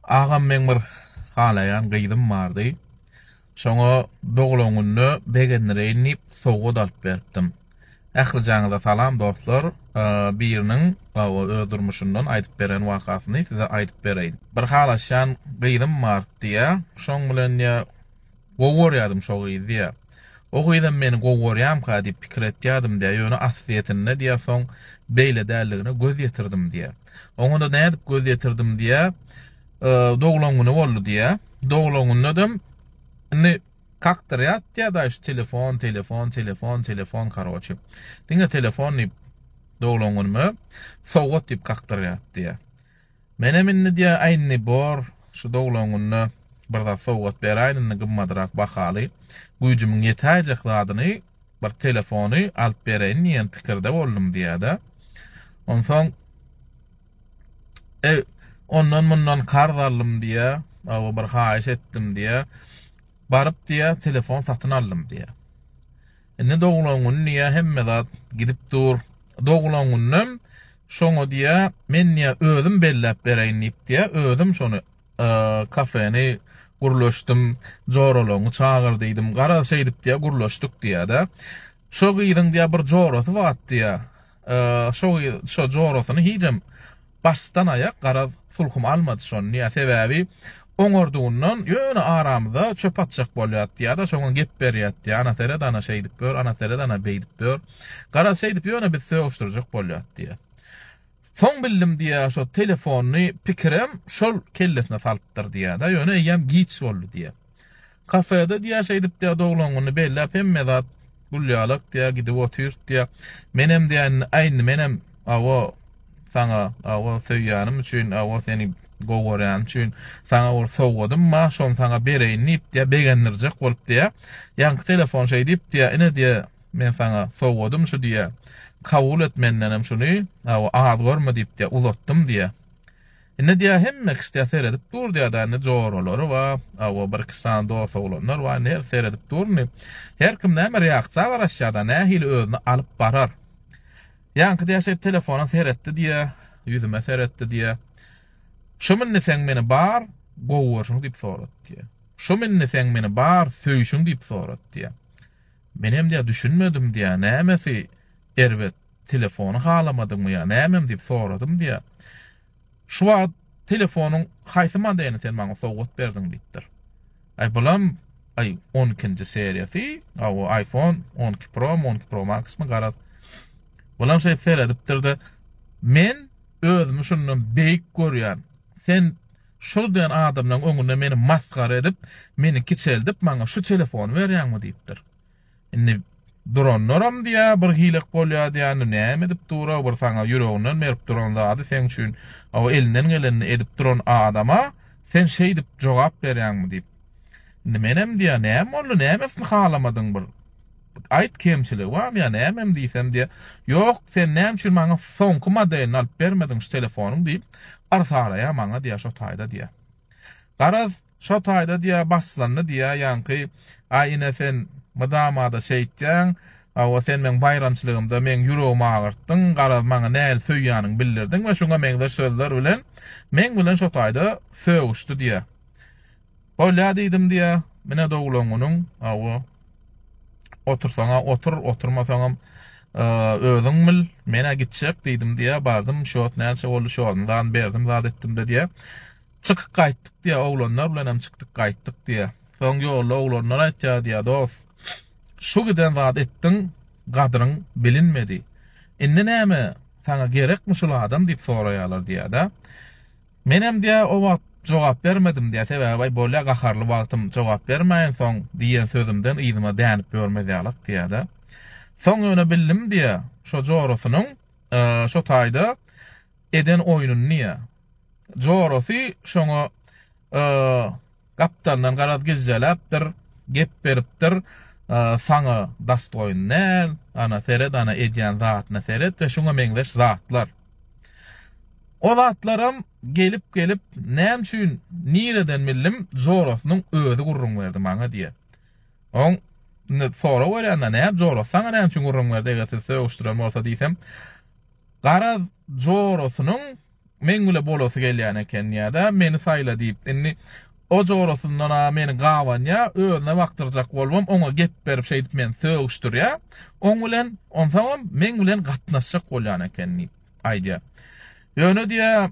Ağam men bir halayan gıydym bardy. Şoňa doglaňyny begenlereyinip sowgat alyp berdim. Ähli jaňyda salam dostlar. Biriniň öldürmüşinden aýdyp beren wakasyny size aýdyp bereýin. Bir halaşan gıydym bar diýe, şoň bilen ýa gowurýadym şo gyýdy. O gyýdym meni gowurýam ka diýip pikir etýärdim diýe, ýöne asliýetine diýe soň beýle däldigine göz ýetirdim diýe. Oňa da nädip göz ýetirdim diýe, doglaňyny boldy diýe. Doglaňyny dem ne kaktaryat diýe da şu telefon karoçy. Diňe telefony doglaňyny sowgat diýip kaktaryat diýe. Menem inni diýe aýny bor şu doglaňyny birda sowgat beräýin, gymmadyrak bahaly. Güýjümiň ýetäjek zadyny bir telefony alyp bereýin diýen pikirde boldum diýe da. Onsoň ondan mundan karz aldım diýe, bir haýyş etdim diýe, baryp diýe telefon satyn aldım diýe. Indi doglaňyny niýe hemme zat gidip dur. Doglaňyny şoňa diýe men niýe özüm belläp bereýin diýe, özüm şonu kafeni gurlaşdym, joralaňy çağırdyydym, gara şeýdip diýe gurlaşdyk diýe da. Şo gyýdyň diýe bir jorasy bat diýe. Şo jorasyny hijem başdan ayak gara sulhum almady şonu niýe sebäbi oňordugyndan ýöne aramda çöp atjak bolýar diýe da şoňa gep berýär diýe. Ana tere dana şeýdip bör, ana tere dana beýdip bör. Gara şeýdip ýöne bir söwüşdirjek bolýar diýe. Son bildim diýe şo telefony pikirim şol kellesine salypdyr diýe da ýöne ýem giç boldy diýe. Kafede diýe şeýdip diýe doglaňyny belläp hemme zat gulýalyk diýe gidip otyrt diýe. Menem diýen aýny menem awa saňa awa söýýanym üçin awa seni gowurýan üçin saňa ol sowgadym ma şonu saňa bereýin diýe begendirjek bolup diýe. Ýa-ni telefon şeý diýip diýe ine diýe men saňa sowgadym şu diýe. Kabul etmenlenem şunu, ağız görme diýip diýe uzatdym diýe. Ine diýe hemme kişi seredip dur diýe da ne joralary we bir kisan dost olanlar we her seredip durny. Her kim näme reaksiýa bar aşağıda nähili özüni alyp barar. Ýa-ni diýe telefona seretdi diýe, ýüzüme seretdi diýe. Şu minni sen meni bar gowurşuň diýip sorat diýe. Şu minni sen meni bar söýüşüň diýip sorat diýe. Men hem diýe düşünmedim diýe, nämesi erwet telefonu halamadym ýa näme diýip soradym diýe. Şu wagt telefonuň haýsy modelini sen maňa sowgat berdiň diýipdir. Ay bulam 12-nji seriýasy, iPhone 12 Pro, 12 Pro Max my garaz. Bulam şeý seredipdirdi. Men özümi şundan beýik görýän. Sen şol diýen adamlaň öňünde meni maskara edip, meni kiçeldip maňa şu telefonu berýärmi diýipdir. Indi duranlaram diýe bir hilek bolýar diýe näme edip dura bir saňa ýüreginden merip duran zady sen üçin elinden geleni edip duran adama sen şeý diýip jogap berýärmi diýip. Indi menem diýe näme boldy, nämesini halamadyň bir aýt kemçiligi barmy ýa näme diýsem diýe. Ýok, sen näme üçin maňa soňky modelini alyp bermediň şu telefonuň diýip arsaraýa maňa diýe şo taýda diýe. Garaz şo taýda diýe başlandy diýe ýanky aýyna sen madamada şeýtjan, sen men bayramçylygymda men ýüregimi agyrtdyň, garaz maňa näle söýýäniň bildirdiň we şoňa meňde sözler bilen men bilen şo taýda söwüşdi diýe. Bolýa diýdim diýe, mene doglaňynyň otursaňa otur, oturmasaňam özüň bil, mene gitjek diýdim diýe, bardym şot näçe boldy şondan berdim, zat etdim de diýe. Çykyp gaýtdyk diýe, oglanlar bilen hem çykdyk gaýtdyk diýe. Soň ýolda oglanlar aýtdy diýe, dost, şu giden zat etdiň, gadryň bilinmedi. Indi näme saňa gerekmi şol adam diýip soraýarlar diýe da. Menem diýe o wagt jogap bermedim diýe, sebäbi bolýa gaharly wagtym jogap bermeýän soň diýen sözümden ýygyma dänip görmedýärlik diýe da. Soň ýöne bildim diýe, şo jorasynyň şo taýda eden oýunyny niýe. Jorasy şoňa kaptandan garaz gizjeläpdir, gep beripdir, saňa dastoýnlar, ana seret, ana edýän zatna seret we şoňa meňdeş zatlar. O zatlarym gelip näme üçin nireden bildim, jorasynyň özü gurrun berdi maňa diýe. On sonra berýänler näme joras saňa näme üçin gurrun berdi diýip söwüşdiren bolsa diýsem, garaz jorasynyň men güle bolosy gelýän eken ýa-da meni saýla diýip inni o jogorasyndan meni gawan ýa özüne wagtyrjak bolmam oňa gep berip şeýdip men sögüşdir ýa oň bilen onsoň men bilen gatnaşjak bolýan eken aýdýa. Ýöne diýe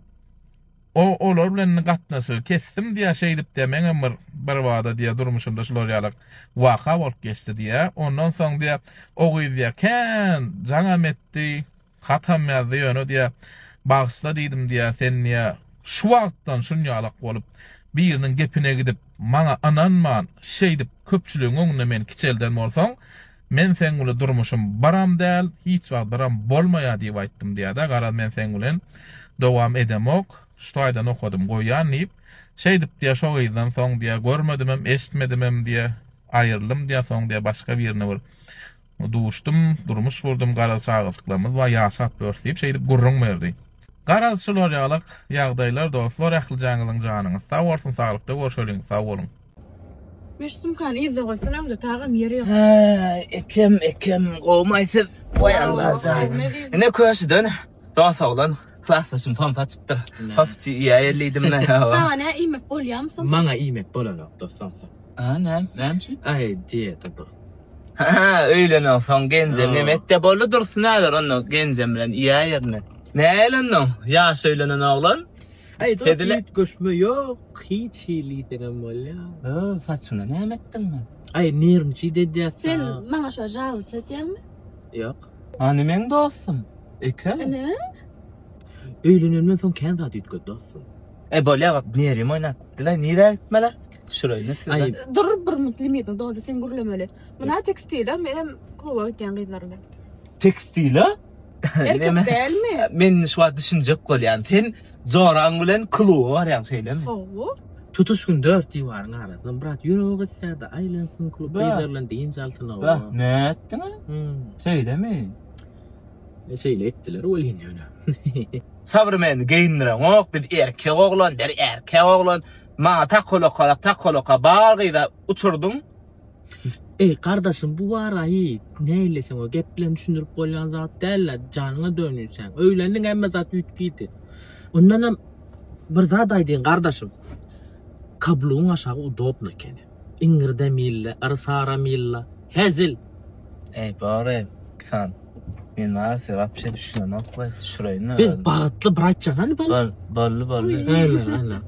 olar bilen gatnaşy kesdim diýe şeýdip de meňem bir wada diýe durmuşymda şular ýalyk waka bolup geçdi diýe. Ondan soň diýe o gyýdy ken jaňam etdi, hatam ýazdy ýöne diýe bagsla diýdim diýe sen niýe şu wagtdan şun ýalyk bolup birinin gepine gidip maňa ananman şeýdip köpçüligiň öňünde men kiçelden bolsaň men sen bilen durmuşum baram däl, hiç wagt baram bolmaýar diýip aýtdym diýe-de gara men sen bilen dowam edemok. Şu aýdan okudum goýan diýip şeýdip diýe şo ýyldan soň diýe görmedimem, eşitmedimem diýe aýryldım diýe soň diýe başga birine bir duşdum, durmuş burdum gara çağızyklarymyz we ýaşap börsýip şeýdip gurrun berdi. Gara şular ýalyk ýagdaýlar dostlar ählijaňyzyň janyňyz sag bolsun, saglykda görüşeliň, sag bolun. Meş sumkany izle goýsan hem de tagym ýeri ýok. Ekem goýmaýsyz. Oy Allah zaým. Ne köşeden? Daha sağlan. Klasslaşım fan paçıptır. Hafçı iyi ayarlıydım ne ya. Sana iýmek bolýarmysyň? Maňa iýmek bolanok dostum. Näme? Ay diyet dost. Öyle ne son genzem nemette bolu dursun alar onu genzem bilen iyi ayarne. Ne lan ya söylenen oğlan? Ay dost göçme yok. Hiç iyiliği denen bolýar. Saçına näme etdin mi? Ay nirmçi dedi Sen maňa şo jalyt etýänmi? Yok. Hani men dostum. Eke? Ne? Öýlenenden soň kendi adyt dostum. Bolýar nerim oynatdylar, nire etmeler? Şurayı nasıl? Ay dur bir mutlimiydim doğru sen gurlemeli. Buna tekstila menem kluba gitýän gyzlarym. Tekstila? Erkek dälmi? Men şu an düşünjek bolýan. Sen zoraň bilen kluba barýan şeýlemi? Hawa. Tutuşkun 4 diýwaryň arasyndan birat ýüregi gitse-de aýlansyn kluba ýerlerden diýin jaltyna. Ne etdiňi? Şeýlemi? Şeýle etdiler bolýan ýöne. Sabr meni geyindirem. Ok bir erkek oglan, der erkek oglan. Ma takoloka bargyda uçurdum. Ey kardeşim bu wara neýlesin o gep bilen düşündirip bolýan zat däl, janyňa dönýärsen. Öýlendiň emme zat ütgidi. Ondan hem bir zat aýdyn kardeşim. Kabluň aşağı udobna kene. İngirde mille, arsara mille. Hezil. Ey bare, sen men näse wapşe düşünen okla şuraýyny. Biz bagatly bratjan hani bally. Aynen.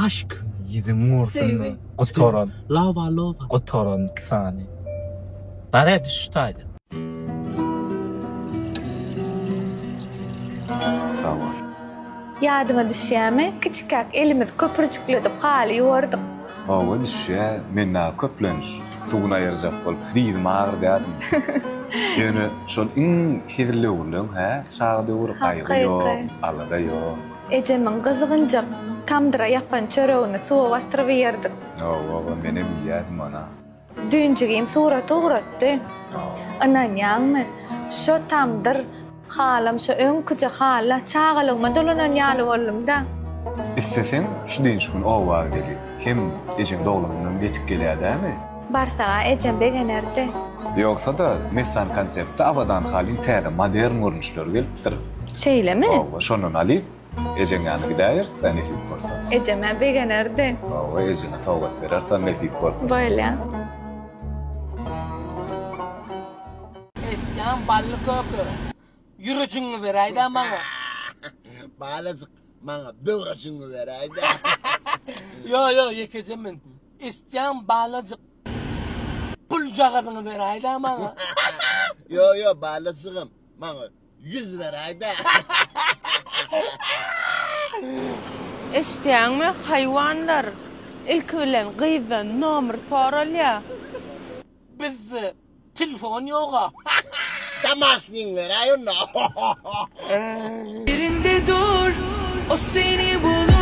Aşk. Yedim morsun. Otoran. Lava. Otoran kısani. Bana düştaydı. Sağ ol. Yadyňa düşýärmi? Kiçikak elimiz köpürçükledip haly ýordyk. Owa düşýär, men näme köplenç. Suwuna aýarjak bolup, diýdim ağır dädim. Ýöne şol iň hirli bolan, çagda ýorup aýry ýok, alada ýok. Ejemin gyzygynjak tamdyra ýapan çöregini suwa watyryp ýerdik. Owa menem ýadım ana. Düýnjigim surat ogratdy. Anan ýaňmy? Şo tamdyr halam şo öňküje hala çagalyma dolanan ýaly boldum-da. İstesen şu diýişgün owa deli. Hem ejem doglamynyň getip gelýärmi? Barsaga ejem begenerdi. Ýoksa da mesan konsepti abadan halin täze modern görnüşler gelipdir. Şeýlemi? Owa şondan alyp ejem ýanyna gidäýär, sen esip bolsa. Ejeme begenerdi. Owa ejene tawbat berer, sen esip bolsa. Böyle. Estiyan ballı köpü. Yürücüğünü ver ayda bana. Balacık bana böğracını ver ayda. Yo yekeceğim ben. İstiyan balacık. Pulcağını ver ayda bana. Yo balacığım bana 100 ver ayda. İsteyen mi hayvanlar? İlkülen gıydan nomur soralya. Biz telefon yok. Damasnin ver ayda. Yerinde dur, o seni bulur.